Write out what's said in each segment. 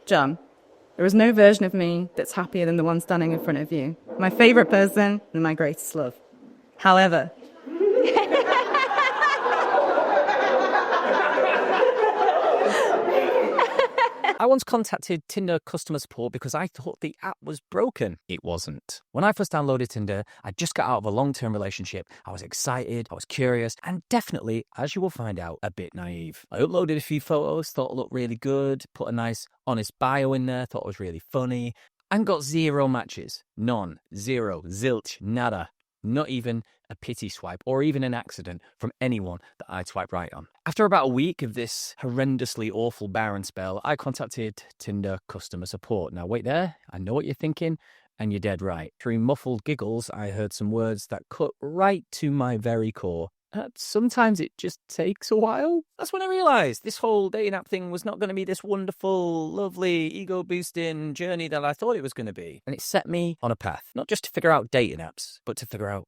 John, there is no version of me that's happier than the one standing in front of you. My favourite person and my greatest love. However, I once contacted Tinder customer support because I thought the app was broken. It wasn't. When I first downloaded Tinder, I just got out of a long-term relationship. I was excited, I was curious, and definitely, as you will find out, a bit naive. I uploaded a few photos, thought it looked really good, put a nice, honest bio in there, thought it was really funny, and got 0 matches. None. 0. Zilch. Nada. Not even a pity swipe or even an accident from anyone that I'd swipe right on. After about a week of this horrendously awful barren spell, I contacted Tinder customer support. Now wait there, I know what you're thinking, and you're dead right. Through muffled giggles, I heard some words that cut right to my very core. Sometimes it just takes a while. That's when I realised this whole dating app thing was not going to be this wonderful, lovely, ego-boosting journey that I thought it was going to be. And it set me on a path, not just to figure out dating apps, but to figure out...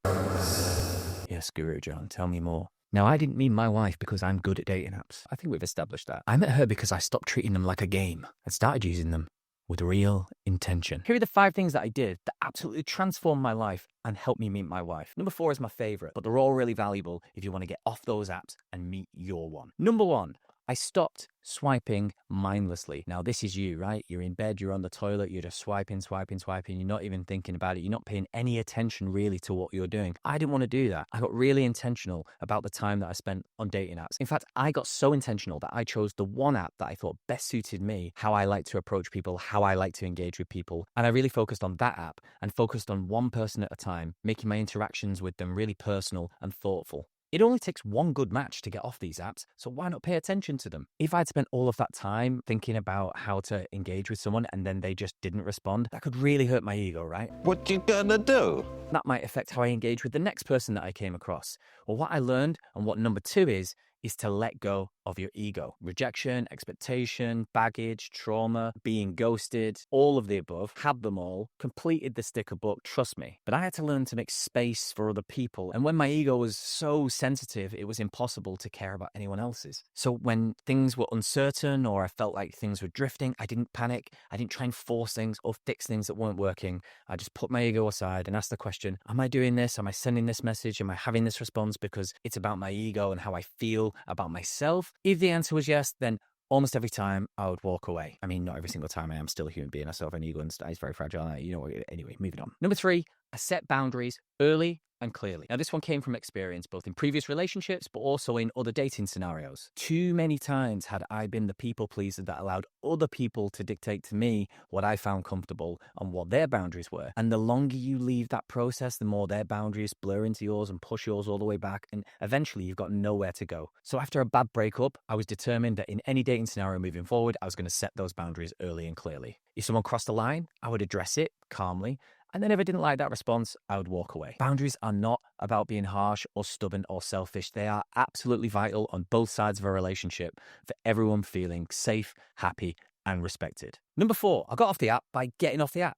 Yes, Guru John, tell me more. Now, I didn't mean my wife because I'm good at dating apps. I think we've established that. I met her because I stopped treating them like a game and started using them with real intention. Here are the 5 things that I did that absolutely transformed my life and helped me meet my wife. Number 4 is my favorite, but they're all really valuable if you want to get off those apps and meet your one. Number 1, I stopped swiping mindlessly. Now, this is you, right? You're in bed, you're on the toilet, you're just swiping. You're not even thinking about it. You're not paying any attention really to what you're doing. I didn't want to do that. I got really intentional about the time that I spent on dating apps. In fact, I got so intentional that I chose the one app that I thought best suited me, how I like to approach people, how I like to engage with people. And I really focused on that app and focused on one person at a time, making my interactions with them really personal and thoughtful. It only takes one good match to get off these apps, so why not pay attention to them? If I'd spent all of that time thinking about how to engage with someone and then they just didn't respond, that could really hurt my ego, right? What you gonna do? That might affect how I engage with the next person that I came across. Well, what I learned and what number 2 is to let go of your ego. Rejection, expectation, baggage, trauma, being ghosted, all of the above, had them all, completed the sticker book, trust me. But I had to learn to make space for other people. And when my ego was so sensitive, it was impossible to care about anyone else's. So when things were uncertain or I felt like things were drifting, I didn't panic. I didn't try and force things or fix things that weren't working. I just put my ego aside and asked the question, am I doing this? Am I sending this message? Am I having this response because it's about my ego and how I feel about myself? If the answer was yes, then almost every time I would walk away. I mean, not every single time. I am still a human being. I still have an ego and it's very fragile. Anyway, moving on. Number 3, I set boundaries early and clearly. Now, this one came from experience, both in previous relationships, but also in other dating scenarios. Too many times had I been the people pleaser that allowed other people to dictate to me what I found comfortable and what their boundaries were. And the longer you leave that process, the more their boundaries blur into yours and push yours all the way back. And eventually you've got nowhere to go. So after a bad breakup, I was determined that in any dating scenario moving forward, I was going to set those boundaries early and clearly. If someone crossed the line, I would address it calmly. And then if I didn't like that response, I would walk away. Boundaries are not about being harsh or stubborn or selfish. They are absolutely vital on both sides of a relationship for everyone feeling safe, happy, and respected. Number 4, I got off the app by getting off the app.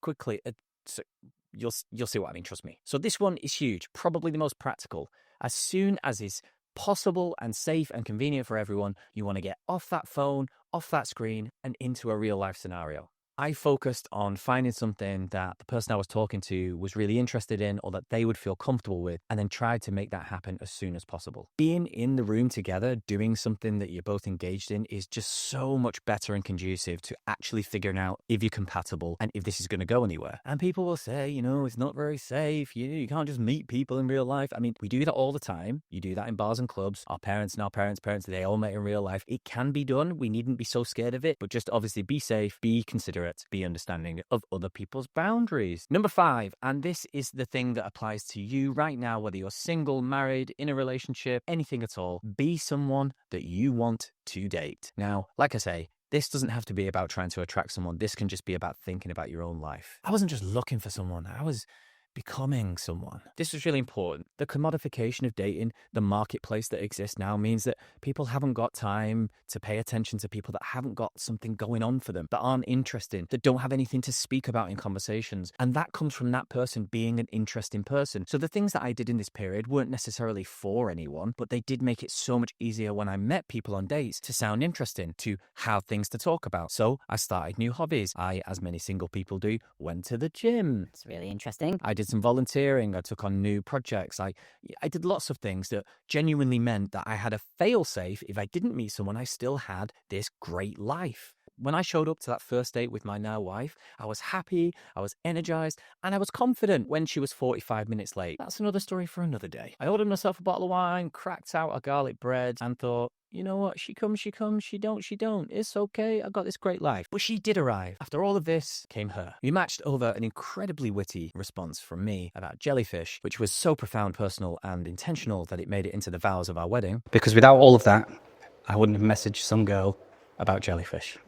Quickly, so you'll see what I mean, trust me. So this one is huge, probably the most practical. As soon as is possible and safe and convenient for everyone, you want to get off that phone, off that screen, and into a real life scenario. I focused on finding something that the person I was talking to was really interested in or that they would feel comfortable with, and then tried to make that happen as soon as possible. Being in the room together, doing something that you're both engaged in is just so much better and conducive to actually figuring out if you're compatible and if this is going to go anywhere. And people will say, it's not very safe. You can't just meet people in real life. I mean, we do that all the time. You do that in bars and clubs. Our parents and our parents' parents, they all met in real life. It can be done. We needn't be so scared of it, but just obviously be safe, be considerate, be understanding of other people's boundaries. Number 5, and this is the thing that applies to you right now, whether you're single, married, in a relationship, anything at all, be someone that you want to date. Now, like I say, this doesn't have to be about trying to attract someone. This can just be about thinking about your own life. I wasn't just looking for someone. I was becoming someone. This is really important. The commodification of dating, the marketplace that exists now, means that people haven't got time to pay attention to people that haven't got something going on for them, that aren't interesting, that don't have anything to speak about in conversations. And that comes from that person being an interesting person. So the things that I did in this period weren't necessarily for anyone, but they did make it so much easier when I met people on dates to sound interesting, to have things to talk about. So I started new hobbies. I, as many single people do, went to the gym. It's really interesting. I did some volunteering. I took on new projects. I did lots of things that genuinely meant that I had a fail-safe. If I didn't meet someone, I still had this great life. When I showed up to that first date with my now wife, I was happy, I was energized, and I was confident when she was 45 minutes late. That's another story for another day. I ordered myself a bottle of wine, cracked out a garlic bread, and thought, you know what, she comes, she don't. It's okay, I got this great life. But she did arrive. After all of this came her. We matched over an incredibly witty response from me about jellyfish, which was so profound, personal, and intentional that it made it into the vows of our wedding. Because without all of that, I wouldn't have messaged some girl about jellyfish.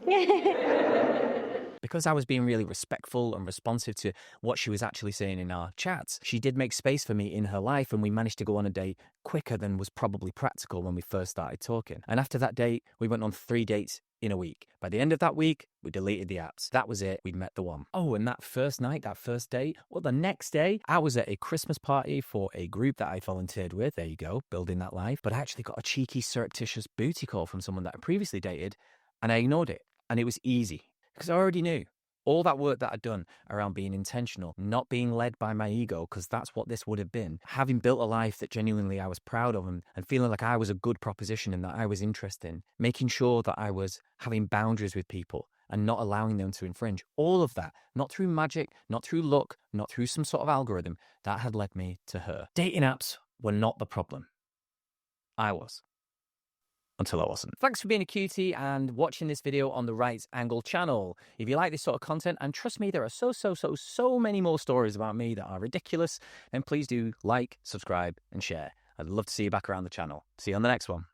Because I was being really respectful and responsive to what she was actually saying in our chats, she did make space for me in her life, and we managed to go on a date quicker than was probably practical when we first started talking. And after that date, we went on 3 dates in a week. By the end of that week, we deleted the apps. That was it. We'd met the one. Oh, and that first night, that first date, well, the next day, I was at a Christmas party for a group that I volunteered with. There you go, building that life. But I actually got a cheeky, surreptitious booty call from someone that I previously dated, and I ignored it. And it was easy. Because I already knew all that work that I'd done around being intentional, not being led by my ego, because that's what this would have been. Having built a life that genuinely I was proud of, and feeling like I was a good proposition and that I was interested in, making sure that I was having boundaries with people and not allowing them to infringe. All of that, not through magic, not through luck, not through some sort of algorithm, that had led me to her. Dating apps were not the problem. I was. Until I wasn't. Thanks for being a cutie and watching this video on the Right Angle channel. If you like this sort of content, and trust me, there are so many more stories about me that are ridiculous, then please do like, subscribe, and share. I'd love to see you back around the channel. See you on the next one.